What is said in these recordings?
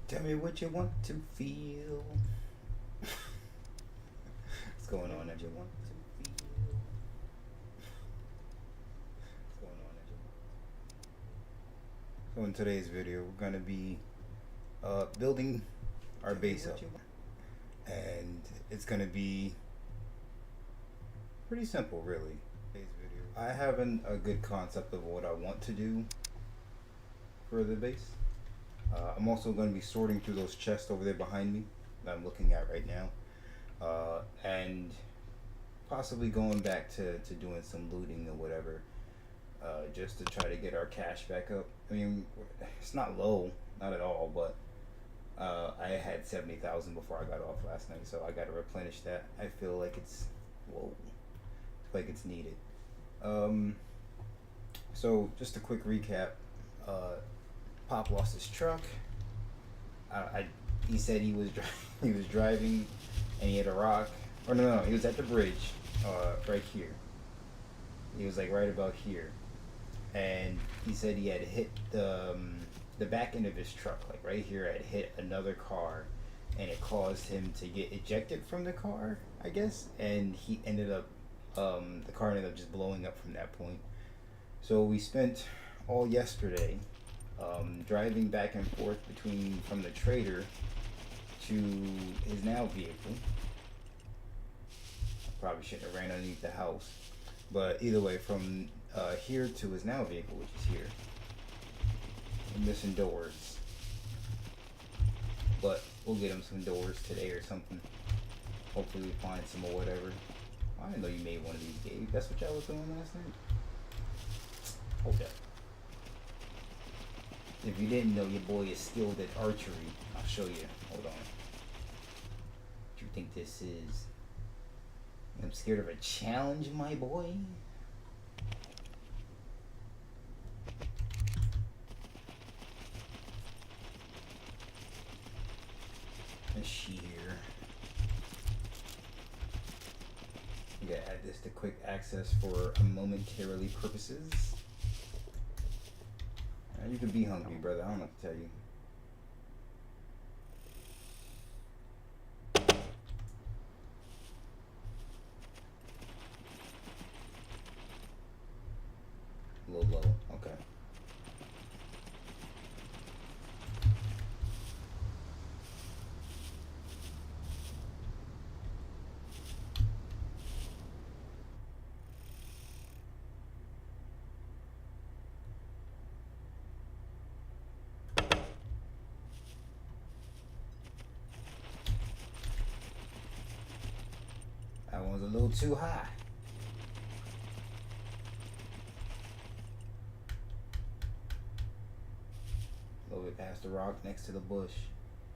Tell me what you want to feel. What's going on that you want to feel? What's going on that you want? So in today's video, we're gonna be building our base up, and it's gonna be pretty simple, really. Today's video, I have a good concept of what I want to do for the base. I'm also going to be sorting through those chests over there behind me that I'm looking at right now, and possibly going back to doing some looting or whatever, just to try to get our cash back up. I mean, it's not low, not at all, but I had 70,000 before I got off last night, so I got to replenish that. I feel like it's like it's needed. So just a quick recap. Pop lost his truck. He said he was he was driving, and he hit a rock. Or no, he was at the bridge, right here. He was like right about here, and he said he had hit the back end of his truck, like right here, had hit another car, and it caused him to get ejected from the car, I guess, and he ended up the car ended up just blowing up from that point. So we spent all yesterday driving back and forth from the trader to his now vehicle. Probably shouldn't have ran underneath the house, but either way, from here to his now vehicle, which is here. I'm missing doors, but we'll get him some doors today or something. Hopefully we find some or whatever. I didn't know you made one of these, Gabe. That's what y'all was doing last night? Hold up. If you didn't know, your boy is skilled at archery. I'll show you. Hold on. What you think this is? I'm scared of a challenge, my boy. A shear. You gotta add this to quick access for momentarily purposes. You could be hungry, brother. I don't know what to tell you. A little low. Okay. That one's a little too high. A little bit past the rock next to the bush.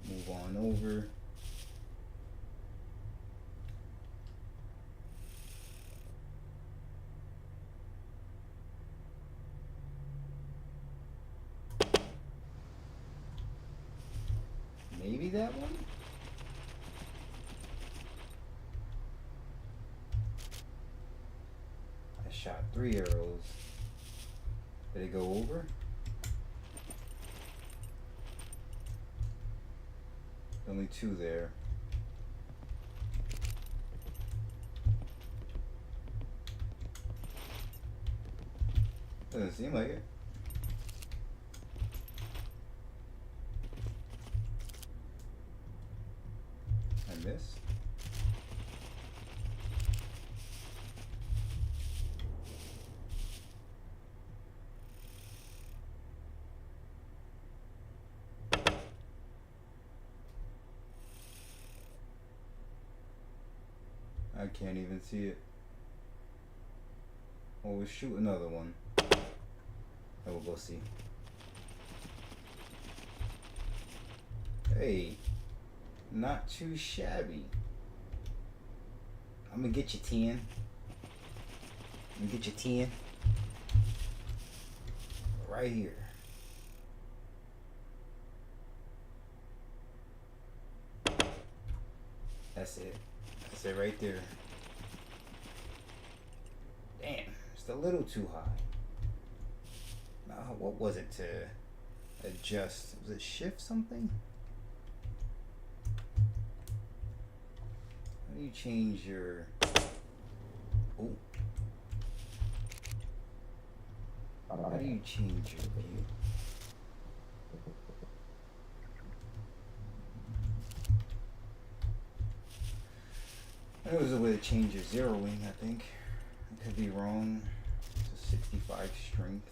Move on over. Maybe that one? I shot 3 arrows. Did it go over? Only 2 there. Doesn't seem like it. I missed. I can't even see it. Oh, we'll shoot another one. I will go see. Hey, not too shabby. I'm gonna get you 10. I'm gonna get you 10. Right here. That's it. That's it right there. Damn, it's a little too high. What was it to adjust? Was it shift something? How do you change your... Oh. How do you change your view? There was a way to change your zeroing, I think. I could be wrong. It's a 65 strength.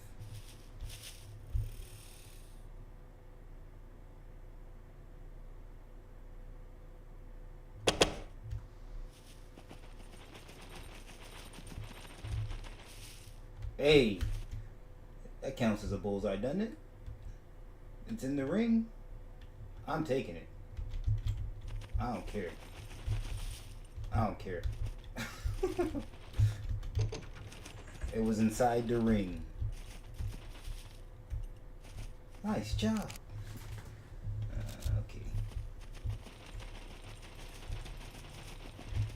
Hey, that counts as a bullseye, doesn't it? It's in the ring. I'm taking it. I don't care. I don't care. It was inside the ring. Nice job. Okay.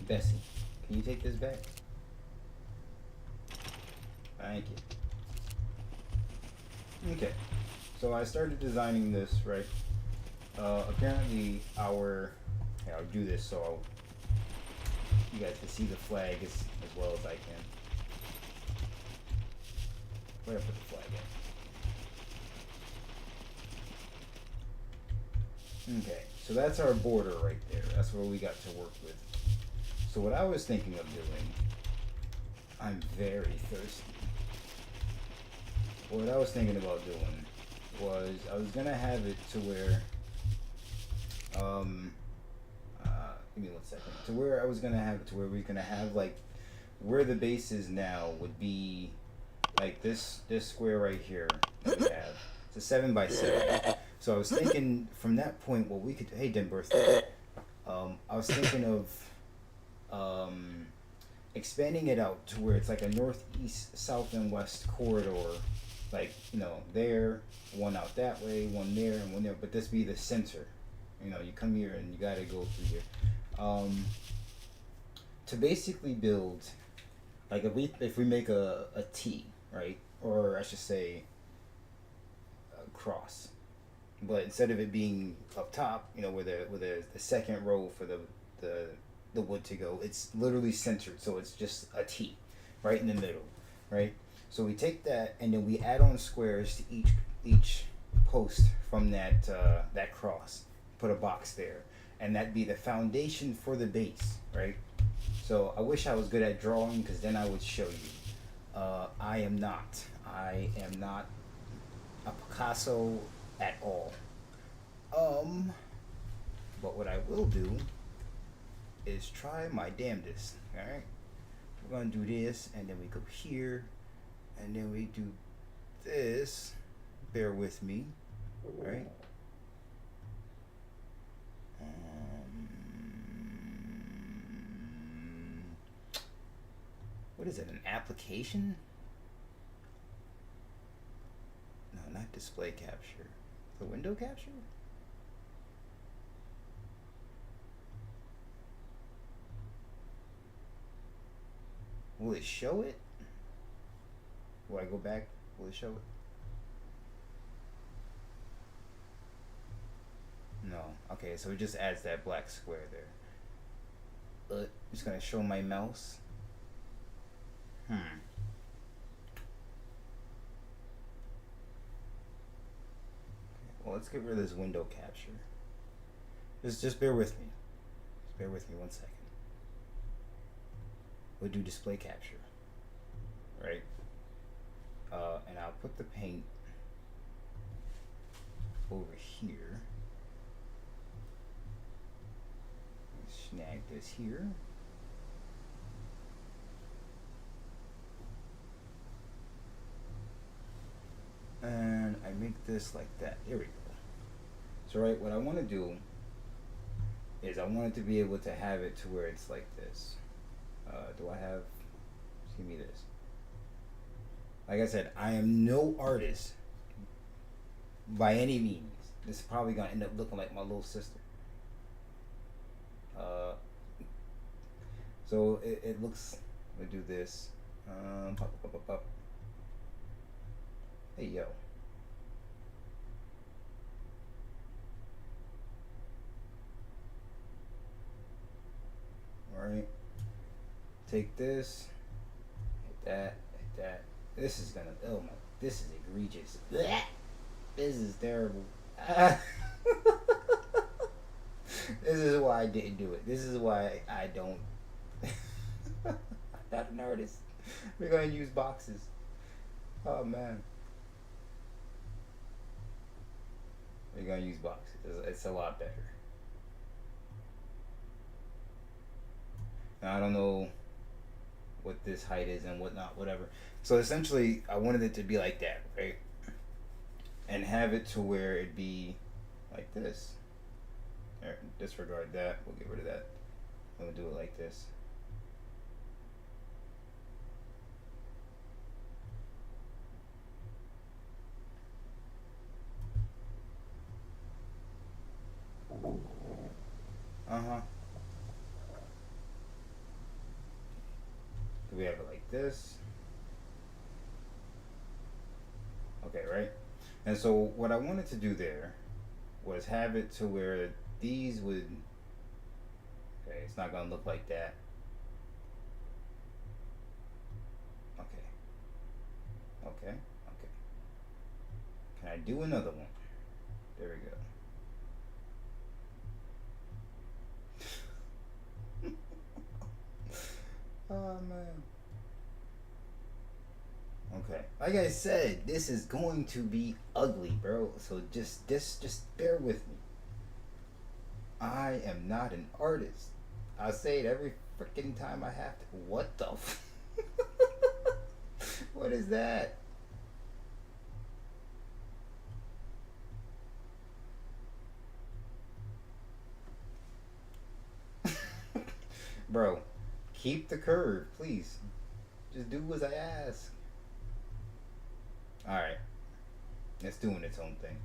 Bessie, can you take this back? Thank you. Okay. So I started designing this, right? Apparently our... Yeah, I'll do this so you guys can see the flag as well as I can. Where did I put the flag at? Okay, so that's our border right there. That's what we got to work with. So what I was thinking of doing, I'm very thirsty. What I was thinking about doing was I was gonna have it to where, give me 1 second. To where I was gonna have it to where we're gonna have like, where the base is now would be like this square right here that we have. It's a 7 by 7. So I was thinking from that point, what we could, hey, Dim birthday. I was thinking of expanding it out to where it's like a northeast, south, and west corridor. Like, you know, there, one out that way, one there, and one there. But this be the center. You know, you come here and you gotta go through here. To basically build, like if we make a T, right? Or I should say a cross. But instead of it being up top, you know, where the second row for the wood to go, it's literally centered, so it's just a T, right in the middle, right? So we take that and then we add on squares to each post from that cross. Put a box there, and that'd be the foundation for the base, right? So I wish I was good at drawing, because then I would show you. I am not a Picasso at all. But what I will do is try my damnedest. All right, we're gonna do this, and then we go here, and then we do this. Bear with me, all right? What is it? An application? No, not display capture. The window capture? Will it show it? Will I go back? Will it show it? No. Okay, so it just adds that black square there. I'm just gonna show my mouse. Well, let's get rid of this window capture. Just bear with me. Just bear with me 1 second. We'll do display capture, right? And I'll put the paint over here. Snag this here. And I make this like that. There we go. So right, what I want to do is I want it to be able to have it to where it's like this. Do I have, just give me this. Like I said, I am no artist by any means. This is probably gonna end up looking like my little sister. So it looks, we do this. Pop. Hey yo. take this, hit that, hit that. This is gonna, oh my, this is egregious. Blech. This is terrible. This is why I didn't do it. This is why I don't. I'm not an artist. We're gonna use boxes. Oh man. We're gonna use boxes. It's a lot better. Now I don't know what this height is and whatnot, whatever. So essentially, I wanted it to be like that, right? And have it to where it'd be like this. There, disregard that. We'll get rid of that. And we'll do it like this. Uh-huh. We have it like this. Okay, right? And so what I wanted to do there was have it to where these would, okay, it's not gonna look like that. Okay. Okay. Okay. Can I do another one? There we go. Oh man. Okay. Like I said, this is going to be ugly, bro. So just bear with me. I am not an artist. I say it every freaking time I have to. What the what is that? Bro, keep the curve, please. Just do as I ask. Alright. It's doing its own thing.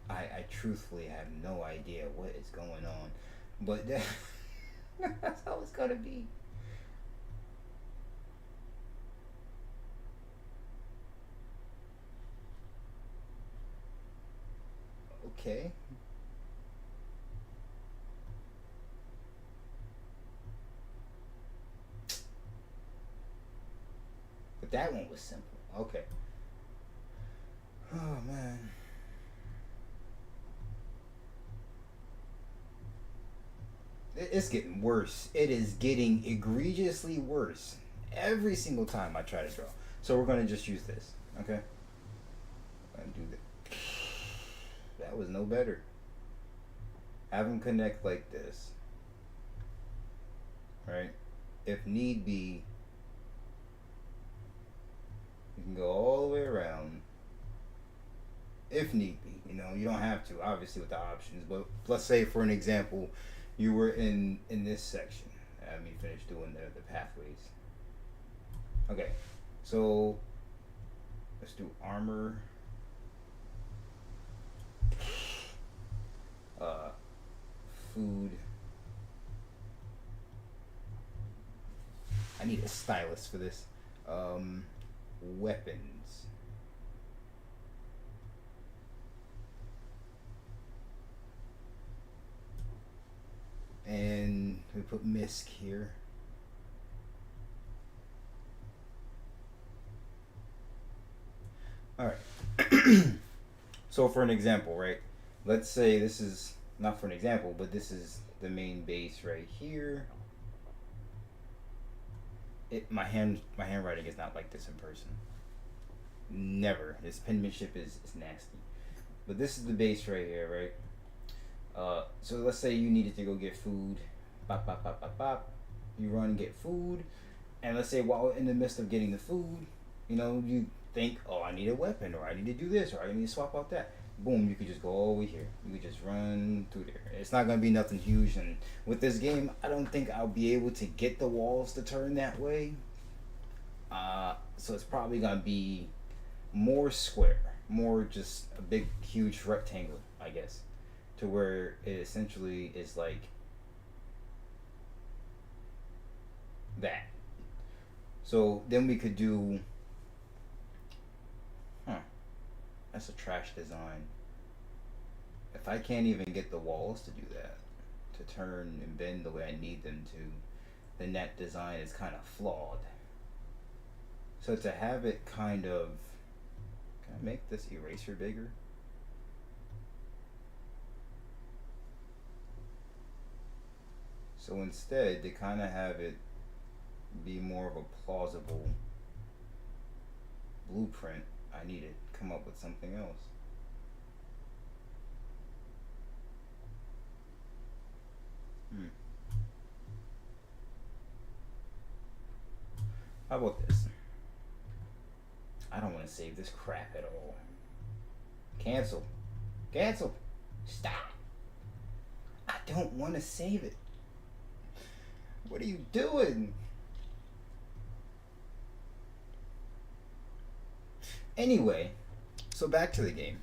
I truthfully have no idea what is going on. But that's how it's gonna be. Okay. But that one was simple. Okay. Oh man. It's getting worse. It is getting egregiously worse every single time I try to draw. So we're gonna just use this, okay? I'm gonna do that. That was no better. Have them connect like this, right? If need be, you can go all the way around. If need be, you know, you don't have to, obviously, with the options. But let's say, for an example, you were in this section. Let me finish doing the pathways. Okay, so let's do armor. Food. I need a stylus for this. Weapons. And we put misc here. All right. So for an example, right? Let's say this is not for an example, but this is the main base right here. My handwriting is not like this in person. Never. This penmanship is nasty. But this is the base right here, right? So let's say you needed to go get food. Bop, bop, bop, bop, bop. You run and get food. And let's say while in the midst of getting the food, you know, you think, oh, I need a weapon, or I need to do this, or I need to swap out that. Boom, you could just go all the way here. You could just run through there. It's not going to be nothing huge. And with this game, I don't think I'll be able to get the walls to turn that way. So it's probably going to be more square. More just a big, huge rectangle, I guess. To where it essentially is like that. So then we could do... That's a trash design. if I can't even get the walls to do that, to turn and bend the way I need them to, the net design is kind of flawed. So to have it kind of, can I make this eraser bigger? So instead, to kind of have it be more of a plausible blueprint, I need to come up with something else. How about this? I don't want to save this crap at all. Cancel. Cancel. Stop. I don't want to save it. What are you doing? Anyway, so back to the game.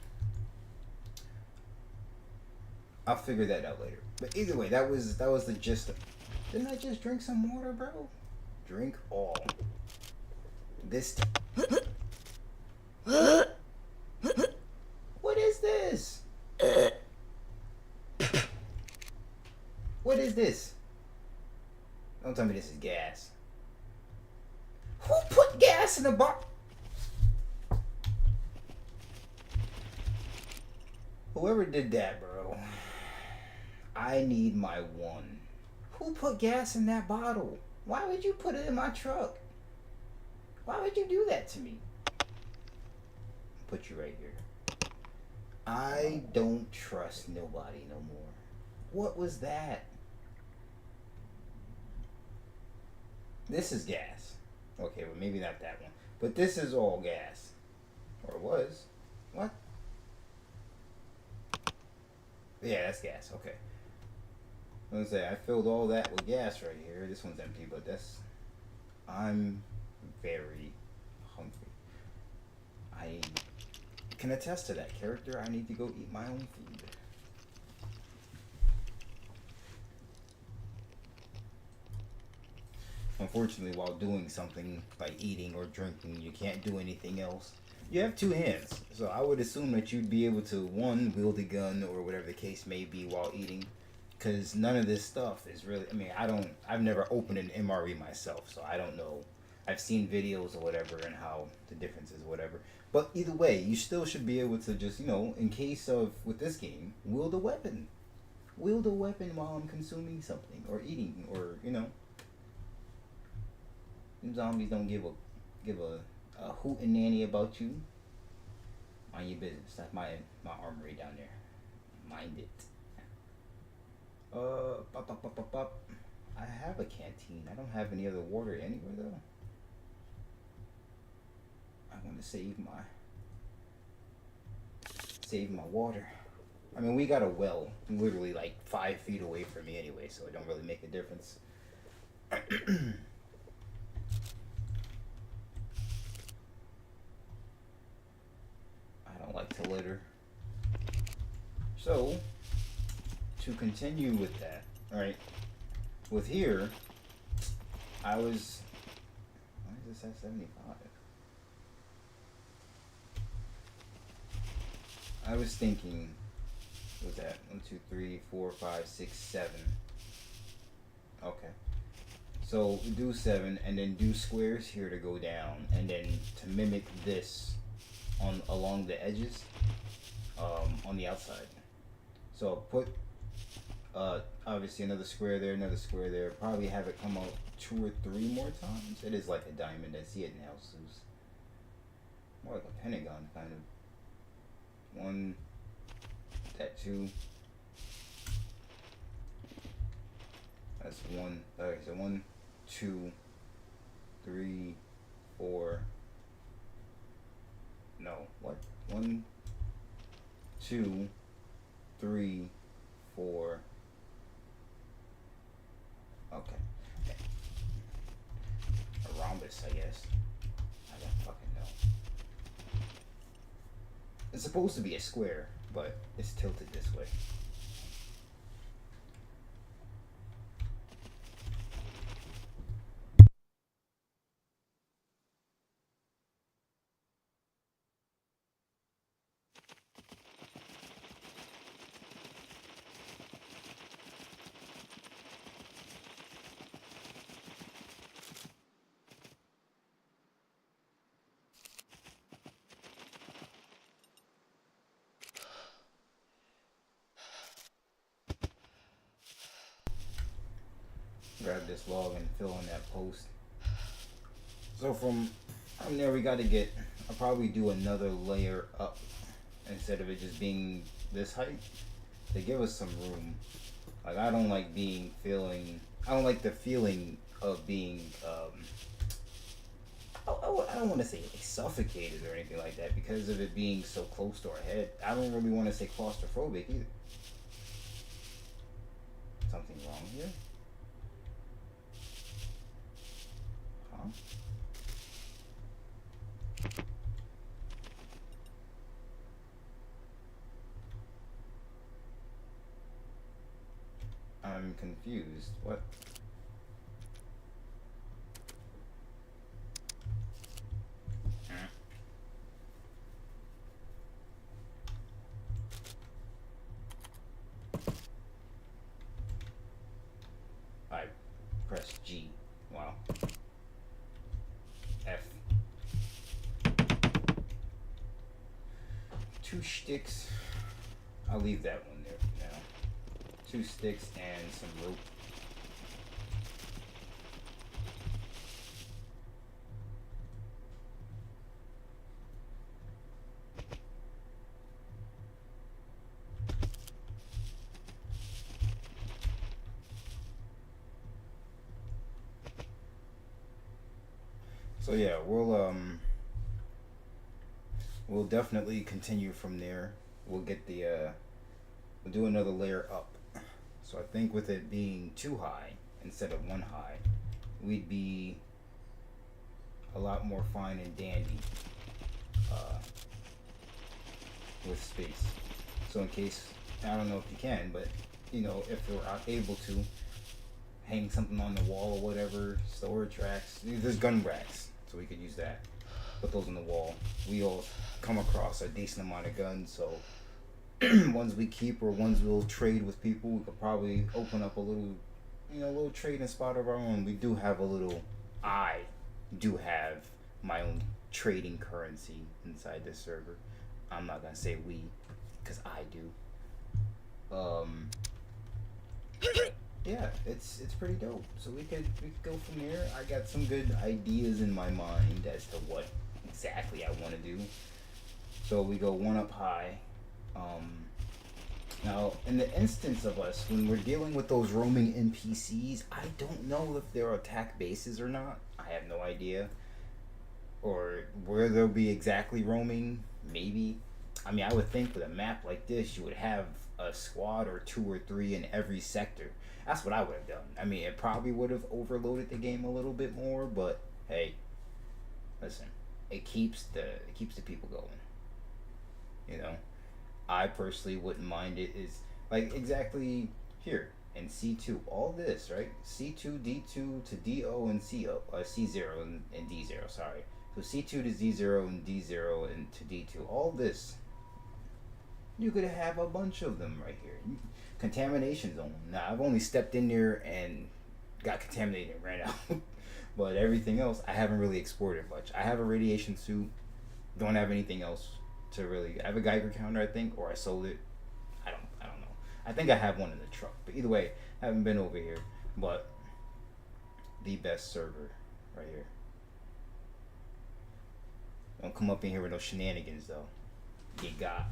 I'll figure that out later. But either way, that was the gist of it. Didn't I just drink some water, bro? Drink all. This What is this? What is this? Don't tell me this is gas. Who put gas in the bar? Whoever did that, bro. I need my one. Who put gas in that bottle? Why would you put it in my truck? Why would you do that to me? Put you right here. I don't trust nobody no more. What was that? This is gas. Okay, well maybe not that one. But this is all gas. Or was. What? Yeah, that's gas. Okay. I was gonna say, I filled all that with gas right here. This one's empty, but that's... I'm very hungry. I can attest to that, character. I need to go eat my own food. Unfortunately, while doing something like eating or drinking, you can't do anything else. You have two hands, so I would assume that you'd be able to, one, wield a gun or whatever the case may be while eating. Because none of this stuff is really, I mean, I've never opened an MRE myself, so I don't know. I've seen videos or whatever and how the difference is, whatever. But either way, you still should be able to just, in case of, with this game, wield a weapon. Wield a weapon while I'm consuming something or eating or, Zombies don't give a hoot and nanny about you. Mind your business. That's my armory down there. Mind it. I have a canteen. I don't have any other water anywhere though. I want to save my water. I mean, we got a well literally like 5 feet away from me anyway, so it don't really make a difference. I don't like to litter. So, to continue with that, right? With here, why is this at 75? I was thinking, what was that? 1, 2, 3, 4, 5, 6, 7. Okay. So do 7 and then do squares here to go down, and then to mimic this along the edges, on the outside. So I'll put obviously another square there, probably have it come out 2 or 3 more times. It is like a diamond. I see it now, Zeus. More like a pentagon kind of. 1, that 2. That's 1. Okay, so 1, 2, 3, 4. No, what? 1, 2, 3, 4. Okay. A rhombus, I guess. I don't fucking know. It's supposed to be a square, but it's tilted this way. grab this log and fill in that post. So from there we got to get, I'll probably do another layer up instead of it just being this height to give us some room. Like I don't like the feeling of being I don't want to say suffocated or anything like that because of it being so close to our head. I don't really want to say claustrophobic either. Something wrong here? Huh? I'm confused. What? I press G. Wow. F. 2 sticks. I'll leave that one there for now. 2 sticks and some rope. So yeah, we'll definitely continue from there. We'll get we'll do another layer up. So I think with it being 2 high instead of 1 high, we'd be a lot more fine and dandy with space. So in case, I don't know if you can, but if we're able to hang something on the wall or whatever, storage racks, there's gun racks, so we could use that. Put those on the wall. We all come across a decent amount of guns, so ones we keep or ones we'll trade with people, we could probably open up a little trading spot of our own. We do have I do have my own trading currency inside this server. I'm not gonna say we, because I do. Yeah, it's pretty dope. So we could go from there. I got some good ideas in my mind as to what exactly I want to do. So we go 1 up high. Now, in the instance of us, when we're dealing with those roaming NPCs, I don't know if they're attack bases or not. I have no idea. Or where they'll be exactly roaming, maybe. I mean, I would think with a map like this, you would have a squad or 2 or 3 in every sector. That's what I would have done. I mean, it probably would have overloaded the game a little bit more, but hey, listen, it keeps the people going. I personally wouldn't mind it. Is like exactly here in C2. All this, right? C2, D2 to DO and CO, C0 and D0. Sorry. So C2 to Z0 and D0 and to D2. All this. You could have a bunch of them right here. Contamination zone. Now, I've only stepped in there and got contaminated and ran out. But everything else, I haven't really explored much. I have a radiation suit. Don't have anything else to really. I have a Geiger counter, I think, or I sold it. I don't know. I think I have one in the truck. But either way, I haven't been over here. But the best server right here. Don't come up in here with no shenanigans, though. You got.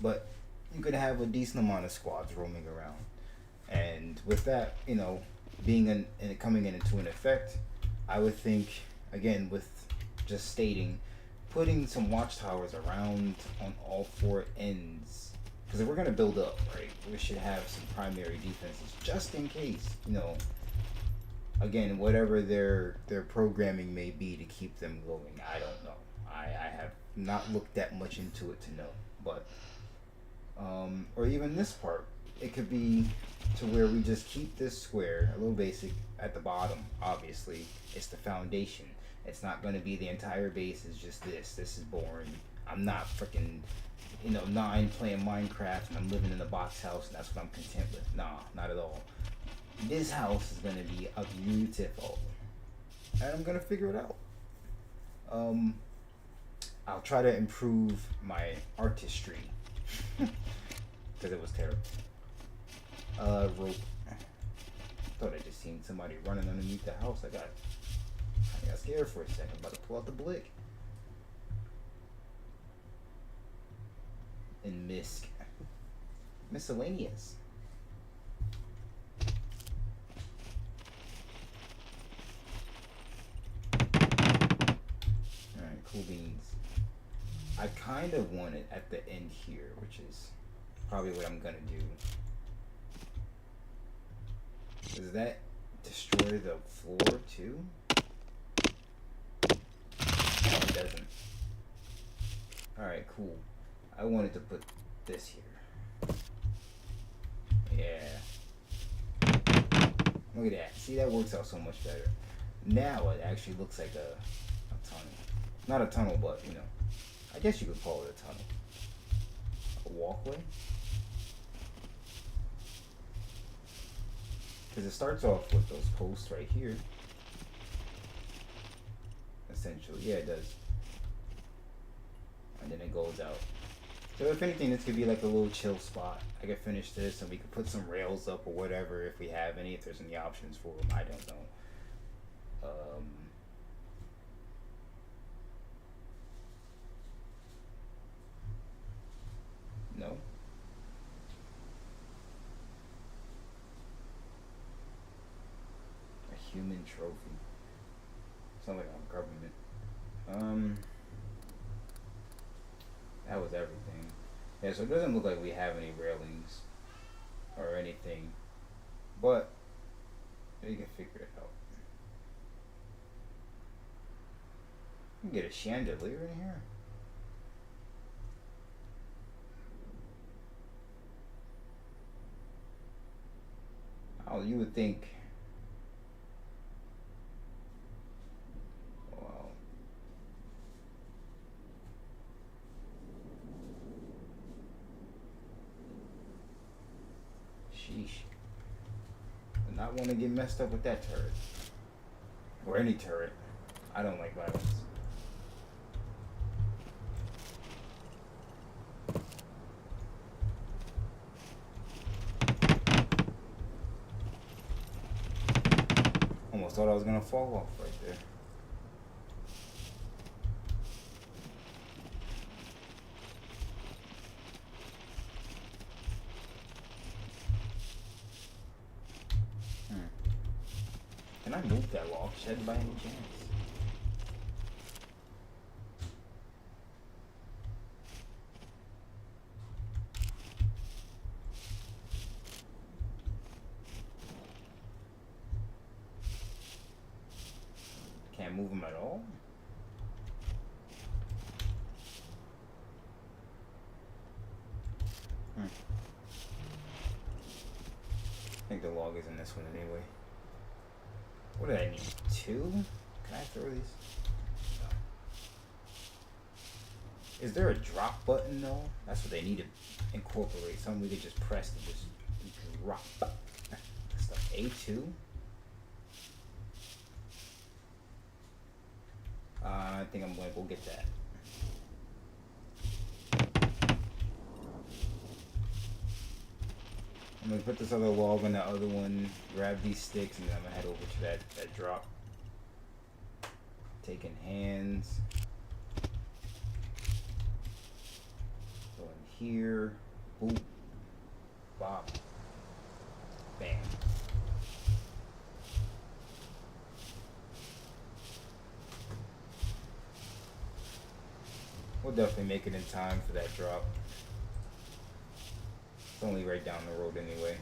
But you could have a decent amount of squads roaming around, and with that, being coming into an effect, I would think again with just stating, putting some watchtowers around on all 4 ends, because if we're gonna build up, right, we should have some primary defenses just in case, again, whatever their programming may be to keep them going. I don't know. I have not looked that much into it to know, but. Or even this part, it could be to where we just keep this square, a little basic, at the bottom. Obviously, it's the foundation. It's not going to be the entire base. It's just this. This is boring. I'm not freaking, 9 playing Minecraft and I'm living in a box house and that's what I'm content with. Nah, not at all. This house is going to be a beautiful, and I'm going to figure it out. I'll try to improve my artistry. Because it was terrible. Rope. thought I just seen somebody running underneath the house. I got scared for a second. I'm about to pull out the blick. And miscellaneous. Alright, cool beans. I kind of want it at the end here, which is probably what I'm gonna do. Does that destroy the floor too? No, it doesn't. Alright, cool. I wanted to put this here. Yeah. Look at that. See, that works out so much better. Now it actually looks like a tunnel. Not a tunnel, but, you know, I guess you could call it a tunnel. A walkway. Because it starts off with those posts right here. Essentially. Yeah, it does. And then it goes out. So if anything, this could be like a little chill spot. I could finish this and we could put some rails up or whatever if we have any, if there's any options for them. I don't know. No. A human trophy. Sounds like our government. That was everything. Yeah, so it doesn't look like we have any railings or anything, but we can figure it out. We can get a chandelier in here. Oh, you would think. Well, sheesh. I not want to get messed up with that turret. Or any turret. I don't like violence. Almost thought I was gonna fall off right there. Can I move that log shed by any chance? Can't move them at all? I think the log is in this one anyway. What do I need? 2? Can I throw these? No. Is there a drop button though? That's what they need to incorporate. Something we could just press to just drop. Stuff. A2? I think I'm going to go get that. I'm going to put this other log on the other one, grab these sticks, and then I'm going to head over to that drop. Taking hands. Go in here. Boop. Bop. Bam. We'll definitely make it in time for that drop. It's only right down the road anyway.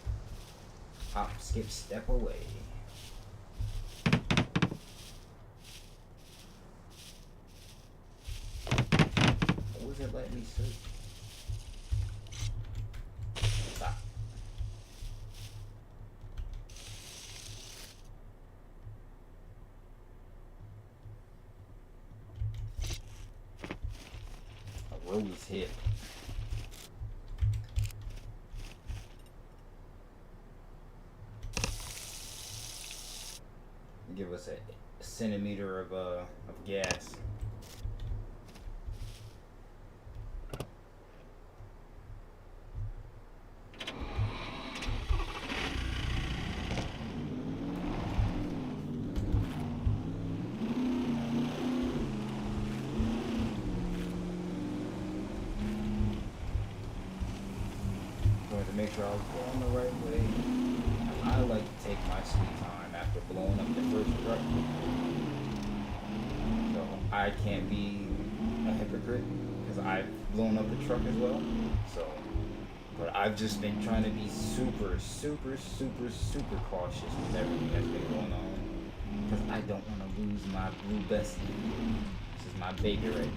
Hop, skip, step away. What was it letting me search? Stop. A rose hip. Give us a centimeter of gas. make sure I was going the right way. I like to take my sweet time after blowing up the first truck. So I can't be a hypocrite because I've blown up a truck as well. So, but I've just been trying to be super, super, super, super cautious with everything that's been going on because I don't want to lose my blue bestie. This is my baby right here.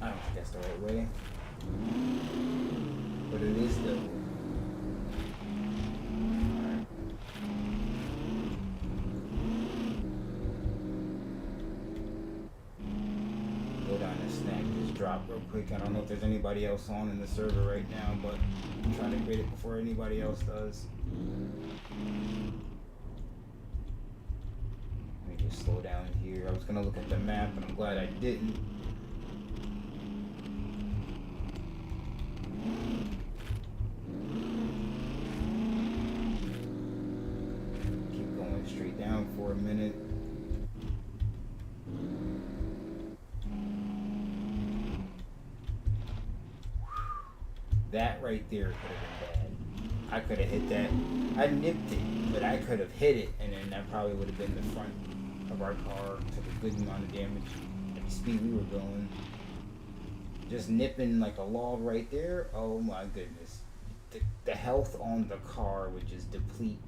I don't think that's the right way, but it is though. Alright. Go down and snag this drop real quick. I don't know if there's anybody else on in the server right now, but I'm trying to get it before anybody else does. Let me just slow down here. I was gonna look at the map, and I'm glad I didn't. Straight down for a minute. That right there could have been bad. I could have hit that. I nipped it, but I could have hit it, and then that probably would have been the front of our car. Took a good amount of damage at the speed we were going. Just nipping like a log right there. Oh my goodness. The health on the car would just deplete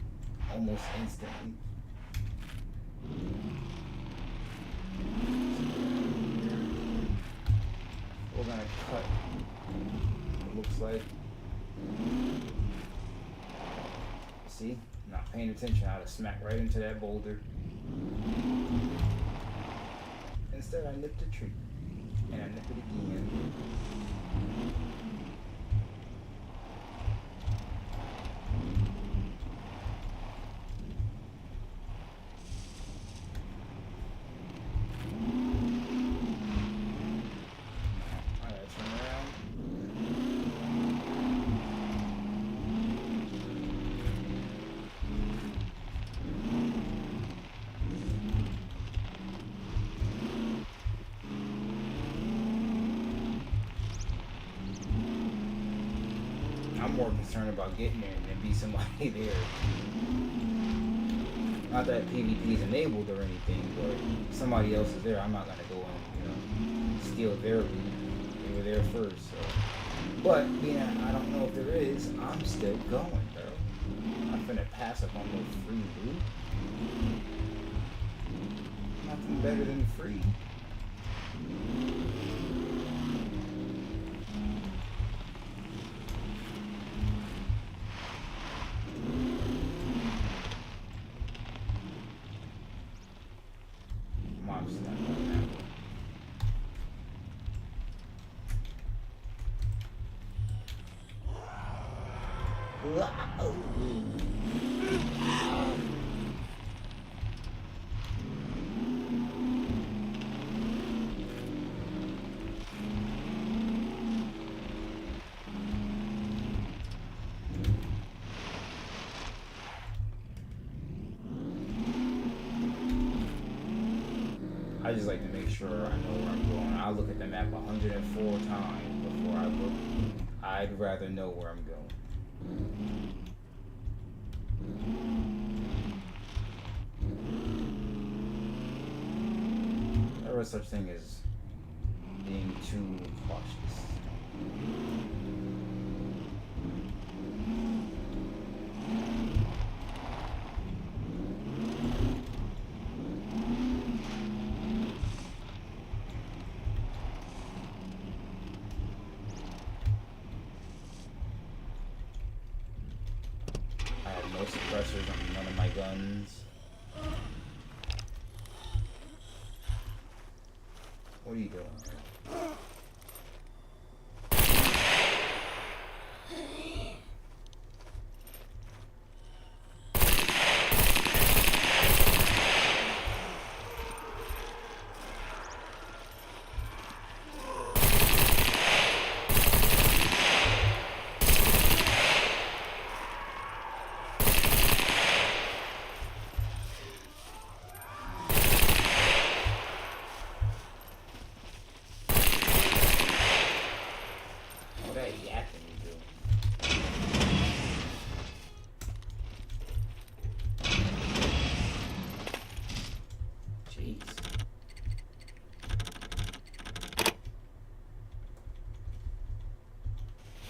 almost instantly. We're gonna cut, it looks like. See? Not paying attention how to smack right into that boulder. Instead I nipped a tree. And I nipped it again. I'm more concerned about getting there than be somebody there. Not that PvP is enabled or anything, but somebody else is there. I'm not gonna go and steal their loot. They were there first, so. But being I don't know if there is, I'm still going, bro. I'm finna pass up on no free loot. Nothing better than free. I just like to make sure I know where I'm going. I look at the map 104 times before I look. I'd rather know where I'm going. There was such thing as being too cautious. No suppressors on none of my guns. What are you doing?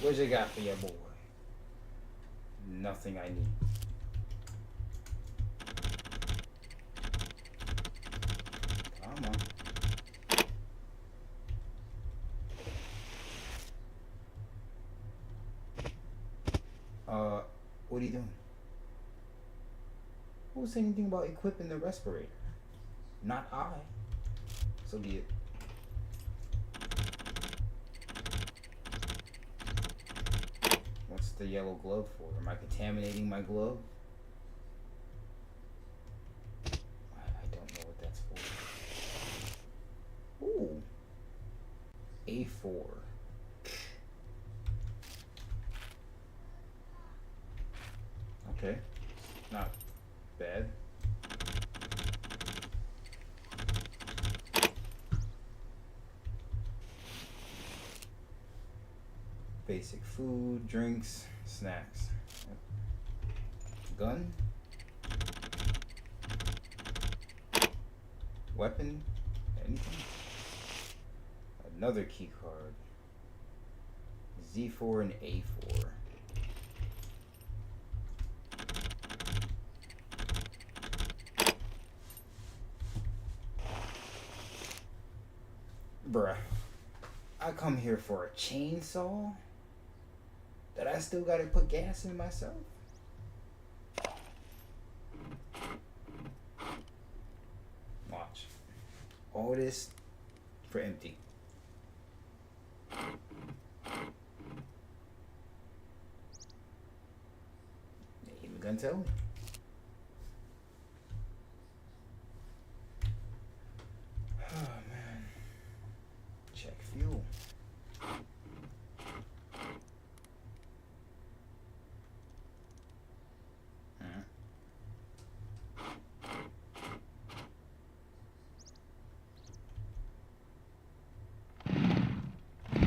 What you got for your boy? Nothing I need. Come on. What are you doing? Who said anything about equipping the respirator? Not I. So be it. What's the yellow glove for? Am I contaminating my glove? I don't know what that's for. Ooh. A4. Okay. Not bad. Basic food, drinks, snacks. Gun. Weapon. Anything. Another key card. Z4 and A4. Bruh, I come here for a chainsaw that I still gotta put gas in myself? Watch. All this for empty. Ain't even gonna tell me. Oh man. Check fuel.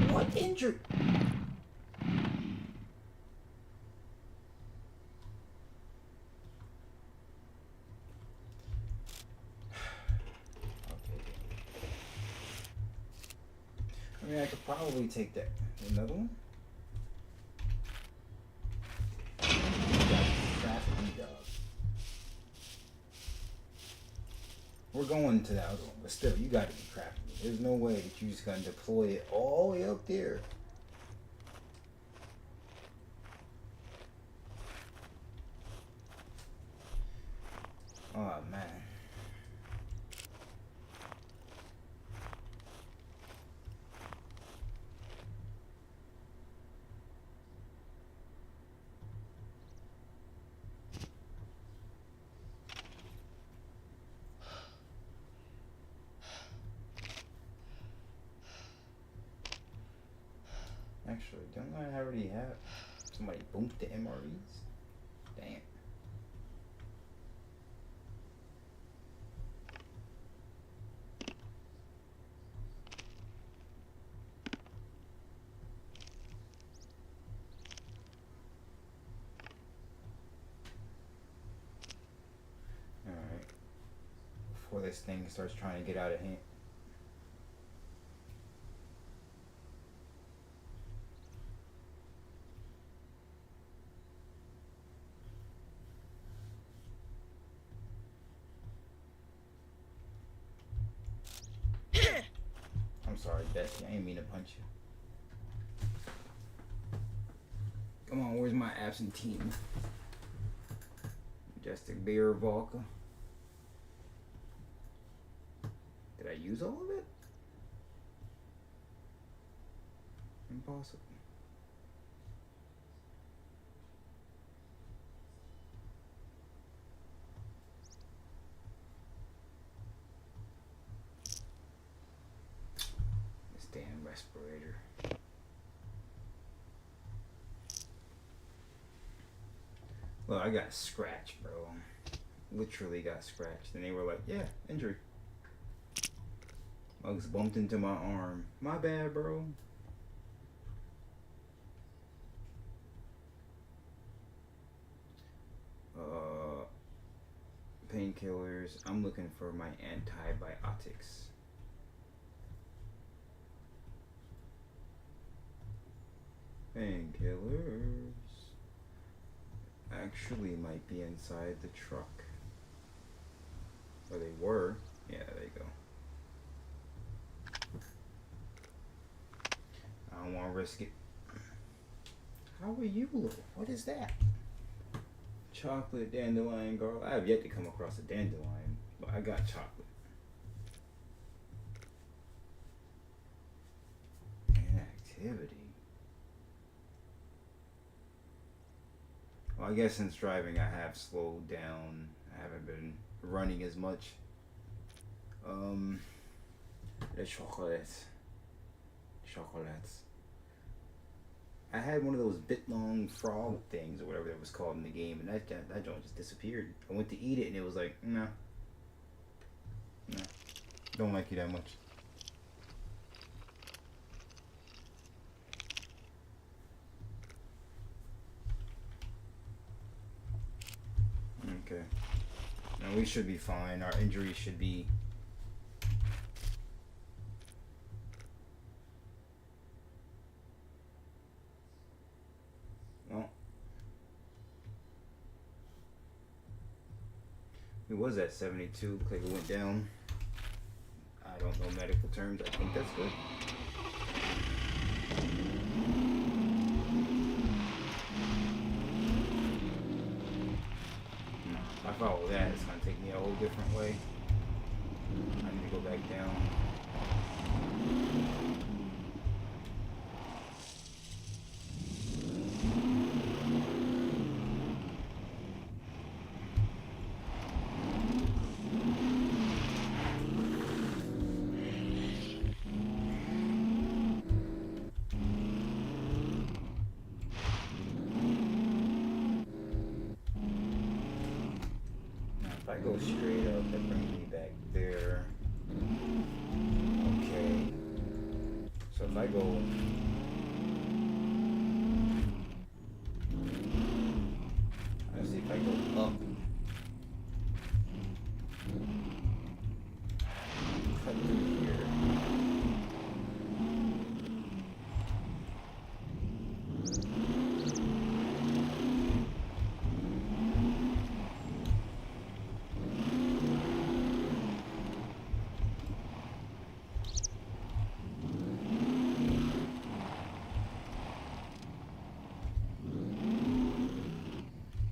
What injury? I mean, I could probably take that. Another one? We're going to the other one, but still, you gotta be crafty. There's no way that you're just gonna deploy it all the way up there. Oh man. Actually, don't I already have somebody boomed the MREs? Damn. Alright. Before this thing starts trying to get out of hand. I'm sorry, Bessie. I ain't mean to punch you. Come on, where's my absentee? Majestic Bear Volca. Did I use all of it? Impossible. This damn respirator. Well, I got scratched, bro. Literally got scratched. And they were like, yeah, injury. Bugs bumped into my arm. My bad, bro. Painkillers. I'm looking for my antibiotics. Painkillers actually might be inside the truck. Or they were. Yeah, there you go. I don't want to risk it. How are you? What is that? Chocolate, dandelion, garlic. I have yet to come across a dandelion, but I got chocolate. Inactivity. Well, I guess since driving, I have slowed down. I haven't been running as much. The chocolates. I had one of those bit-long frog things, or whatever it was called in the game, and that joint just disappeared. I went to eat it, and it was like, no, don't like you that much. Okay. Now we should be fine. Our injuries should be... Well, it was at 72. Looks like it went down. I don't know medical terms. I think that's good. If I follow that, it's going to take me a whole different way. I need to go back down. If I go straight up, that brings me back there. Okay. So if I go... Let's see if I go up. Cut through here.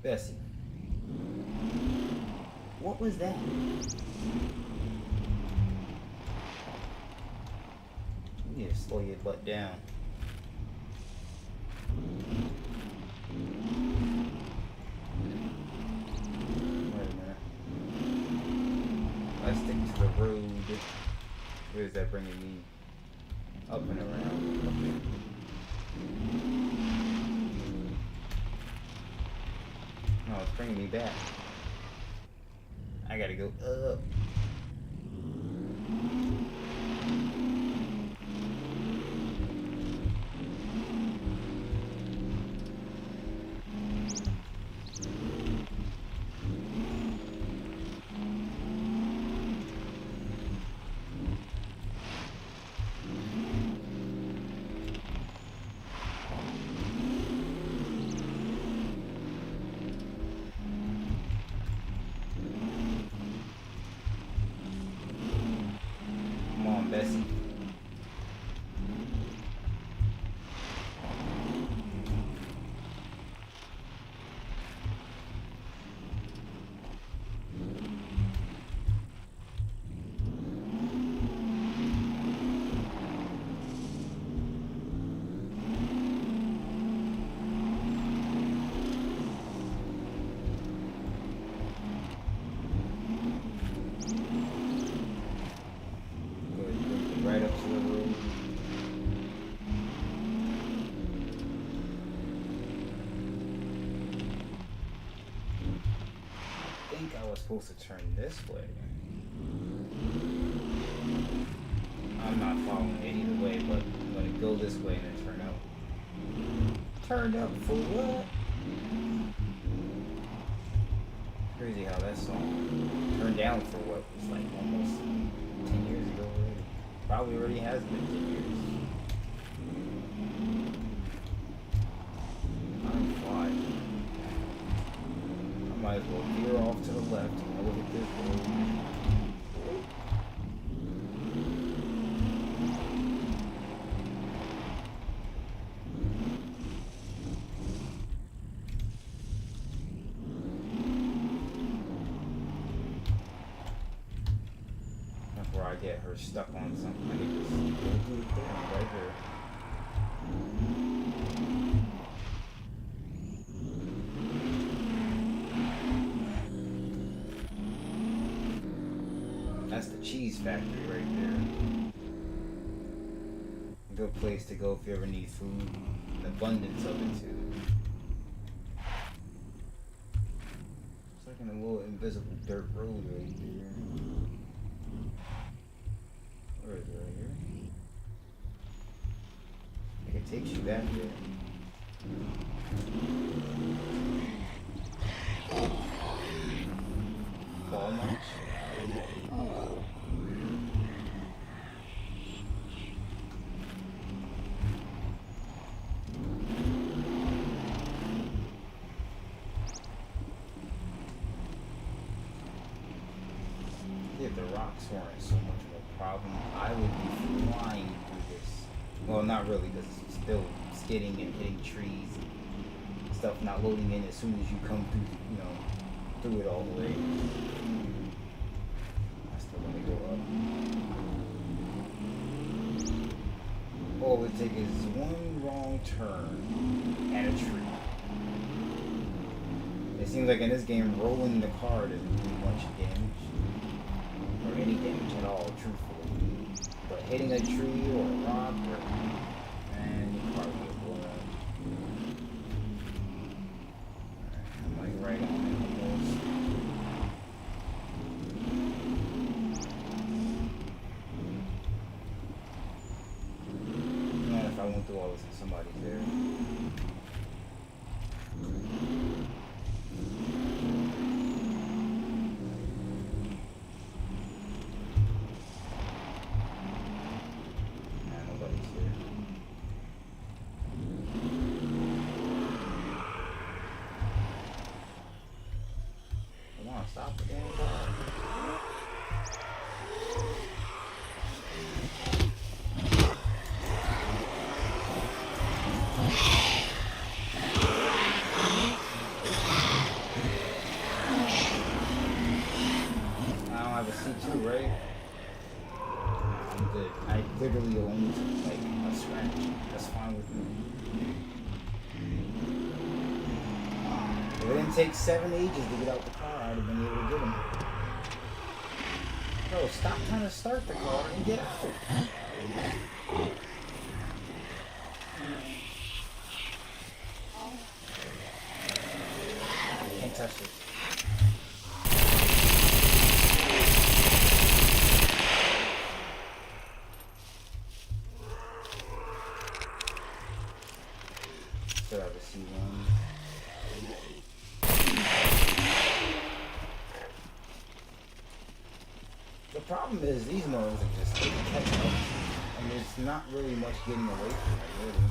Bessie. What was that? You need to slow your butt down. Wait a minute. Let's stick to the road. Where is that bringing me? Up and around. Okay. No, it's bringing me back. I gotta go up. Bessie. Right up to the road. I think I was supposed to turn this way. I'm not following it either way, but I'm going to go this way and then turn out. Turned up for what? Crazy how that song turned down for what was like almost 10 years ago already. Probably already has been 10 years. before I get her stuck on something. I can just go through the clearing right here. That's the cheese factory right there. A good place to go if you ever need food. An abundance of it too. It's like in a little invisible dirt road right there. Where is it right here? I think it takes you back there. Fall much? If the rocks weren't so much of a problem, I would be flying through this. Well, not really, because it's still skidding and hitting trees and stuff not loading in as soon as you come through, you know, through it all the way. I still want to go up. All it would take is one wrong turn at a tree. It seems like in this game, rolling the car doesn't do much damage. Or any damage at all, truthfully. But hitting a tree or a rock or... Man, your car will get blown up. I'm like right on it almost. Man, if I went through all this and somebody's there. Stop the damn car. I don't have a C2, right? I'm good. I literally only took like a scratch. That's fine with me. If it didn't take 7 ages to get out the car, I'd have been able to get him. Bro, stop trying to start the car and get out. Can't touch it. Still have a C1. The problem is these modes are just catch up, and there's not really much getting away from it, really.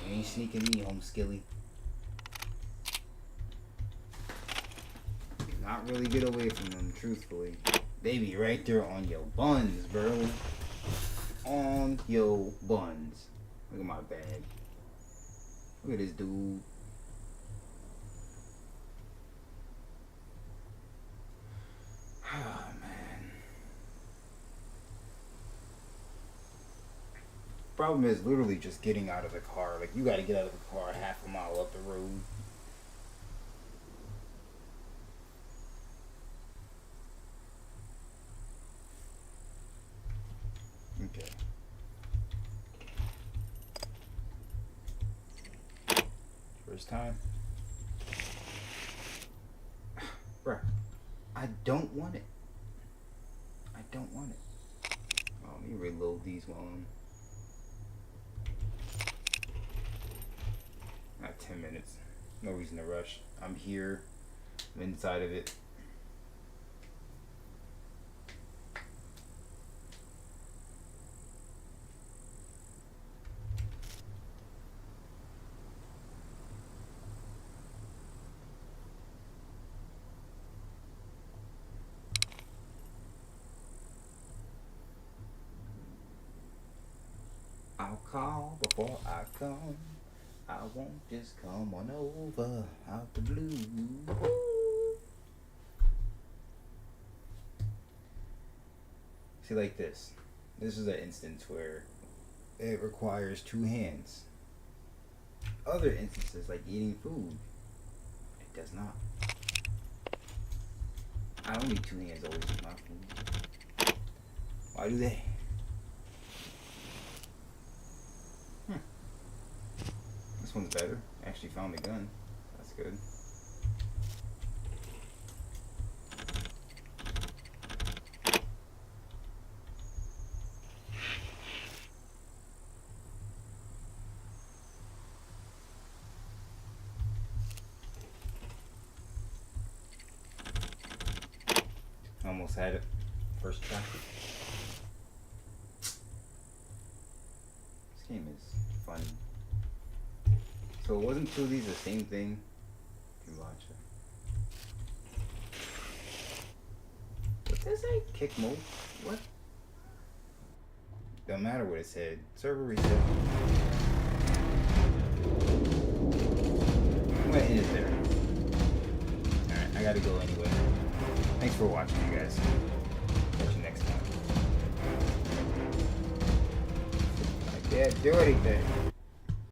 You ain't sneaking me home, Skilly. Not really get away from them, truthfully. They be right there on your buns, bro. On your buns. Look at my bag. Look at this dude. Oh, man. Problem is literally just getting out of the car. Like, you gotta get out of the car half a mile up the road. Okay. First time. Bruh, I don't want it. I don't want it. Oh, let me reload these while I'm... Not 10 minutes. No reason to rush. I'm here. I'm inside of it. I'll call before I come. I won't just come on over out the blue. See, like this. This is an instance where it requires two hands. Other instances, like eating food, it does not. I don't need two hands always with my food. Why do they? This one's better. I actually found the gun. That's good. Almost had it. First try. This game is funny. So wasn't two of these the same thing? You can watch it. What does that kick mode? What? Don't matter what it said. Server reset. I'm gonna end it there. Alright, I gotta go anyway. Thanks for watching, you guys. Catch you next time. I can't do anything.